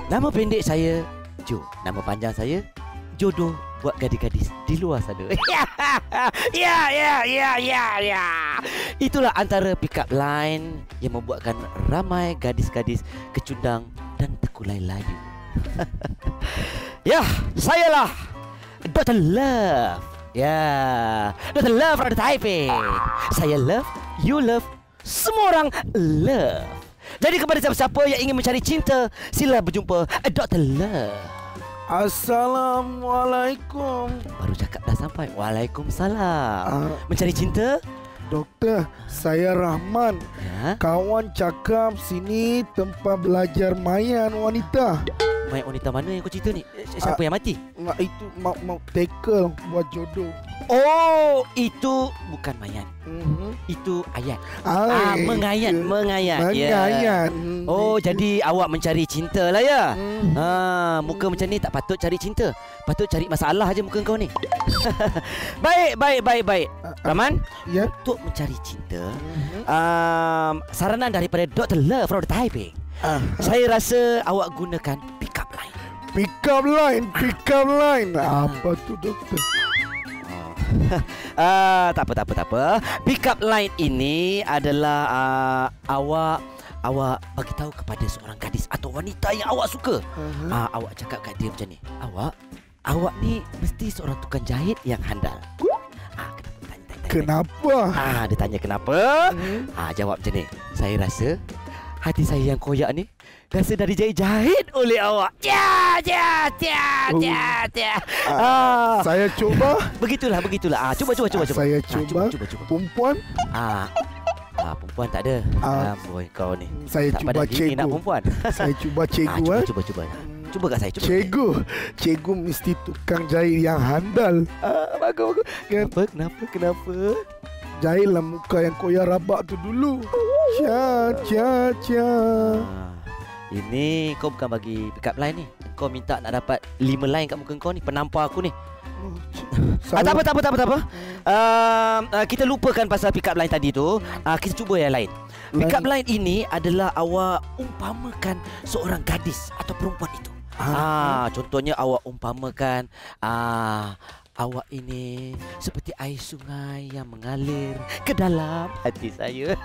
Nama pendek saya Jo. Nama panjang saya Jodoh buat gadis-gadis di luar sana. Ya. Itulah antara pick up line yang membuatkan ramai gadis-gadis kecundang dan terkulai layu. Ya, sayalah Dr. Love. Ya, Dr. Love from Taipei. Saya love, you love, semua orang love. Jadi kepada siapa-siapa yang ingin mencari cinta, sila berjumpa Dr. Love. Assalamualaikum. Baru cakap dah sampai. Waalaikumsalam. Mencari cinta? Doktor, saya Rahman. Ya. Kawan cakap sini tempat belajar main wanita. Main wanita mana yang kau cerita ni? Siapa yang mati? Itu mau tackle buat jodoh. Oh, itu bukan mayat. Itu ayat. Mengayat. Mengayat. Ya. Oh, jadi awak mencari cinta lah ya? Muka macam ni tak patut cari cinta. Patut cari masalah aja muka kau ni. Baik. Rahman, Ya. untuk mencari cinta, saranan daripada Dr. Love from Taipei. Saya rasa awak gunakan pick up line. Pick up line. Apa tu doktor? Tak apa. Pick up line ini adalah awak bagi tahu kepada seorang gadis atau wanita yang awak suka. Awak cakap kat dia macam ni. Awak ni mesti seorang tukang jahit yang handal. Kenapa? Dia tanya kenapa? Jawab macam ni. Saya rasa hati saya yang koyak ni rasa dah dijahit oleh awak. Saya coba. Begitulah. Cuba. Saya coba. Perempuan. Perempuan tak ada. Boy kau ni. Saya tak cuba pada diri nak cikgu. perempuan. Saya cuba cikgu. Cuba. Cuba kat saya. Cikgu mesti tukang jahit yang handal. Bagus. Kenapa? Jahitlah muka yang koyak rabak tu dulu. Cia. Ini kau bukan bagi pick up line ni. Kau minta nak dapat 5 line kat muka kau ni. Penampar aku ni. Tak apa. Kita lupakan pasal pick up line tadi tu. Kita cuba yang lain. Pick up line ini adalah awak umpamakan seorang gadis atau perempuan itu. Contohnya awak umpamakan awak ini seperti air sungai yang mengalir ke dalam hati saya.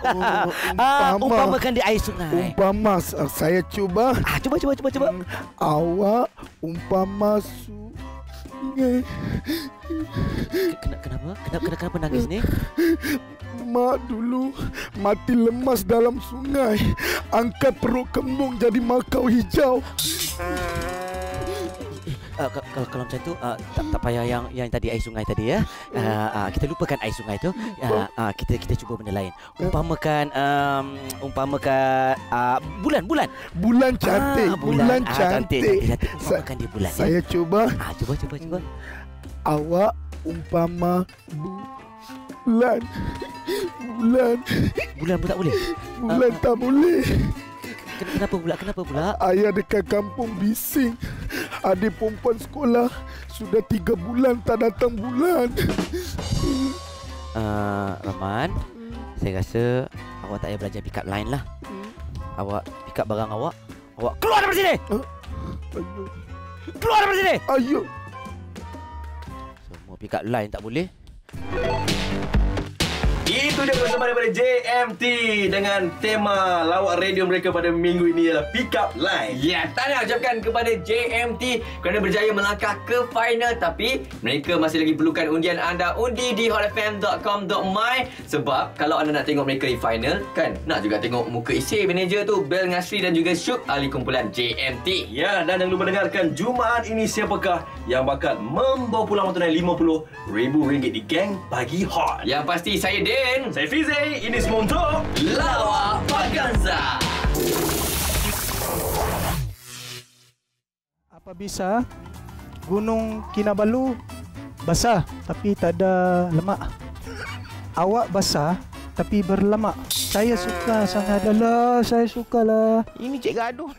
Umpamakan dia air sungai. Umpama saya cuba. Cuba. Awak umpama sungai. Kenapa nangis ni? Mak dulu mati lemas dalam sungai. Angkat perut kembung jadi makau hijau. Kalau macam tu tak payah yang tadi air sungai tadi ya. Kita lupakan air sungai tu. Kita cuba benda lain. Umpamakan bulan Cantik. Bulan cantik. Umpamakan dia bulan. Saya cuba. Cuba. Awak umpama bulan. Bulan pun tak boleh. Bulan tak boleh. Kenapa pula? Ayah dekat kampung bising. Adik perempuan sekolah sudah 3 bulan tak datang bulan. Rahman, saya rasa awak tak payah belajar pick up line lah. Awak pick up barang awak keluar daripada sini. Keluar daripada sini. Ayo. Semua pick up line tak boleh. Itu dia bersama daripada JMT dengan tema lawak radio mereka pada minggu ini ialah Pick Up Line. Ya, tahniah ucapkan kepada JMT kerana berjaya melangkah ke final, tapi mereka masih lagi perlukan undian anda. Undi di hotfm.com.my sebab kalau anda nak tengok mereka di final, kan nak juga tengok muka isi manager tu Bel Ngasri dan juga Syuk ahli kumpulan JMT. Ya, dan jangan lupa dengarkan Jumaat ini siapakah yang bakal membawa pulang wang tunai RM50,000 di Gang Pagi Hot. Yang pasti saya Den, Saya Fizi, ini semua untuk Lawak Vaganza. Apa bisa Gunung Kinabalu basah tapi tak ada lemak? Awak basah tapi berlemak. Saya suka sangat. Adalah, saya sukalah. Ini cik gaduh.